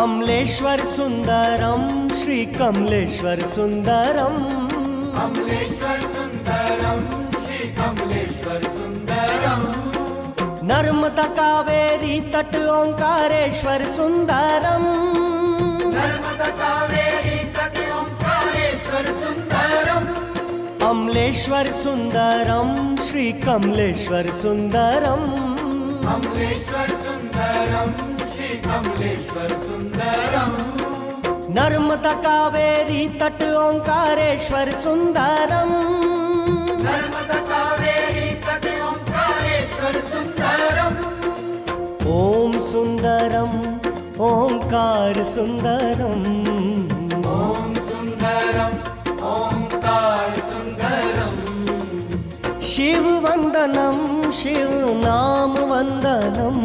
अमलेश्वर सुंदरम श्री कमलेश्वर सुंदरम कमलेश्वर सुंदरम श्री कमलेश्वर सुंदरम नर्मदा कावेरी तट ओंकारेश्वर सुंदरम नर्मदा कावेरी तट ओंकारेश्वर सुंदरम अमलेश्वर सुंदरम श्री कमलेश्वर सुंदरम कमलेश्वर सुंदरम श्री कमलेश्वर सुंदरम नर्मदा कावेरी तट ओंकारेश्वर सुंदरम नर्मदा कावेरी तट ओंकारेश्वर सुंदरम ओम सुंदरम ओंकार सुंदरम ओम सुंदरम ओंकार सुंदरम शिव वंदनम शिव नाम वंदनम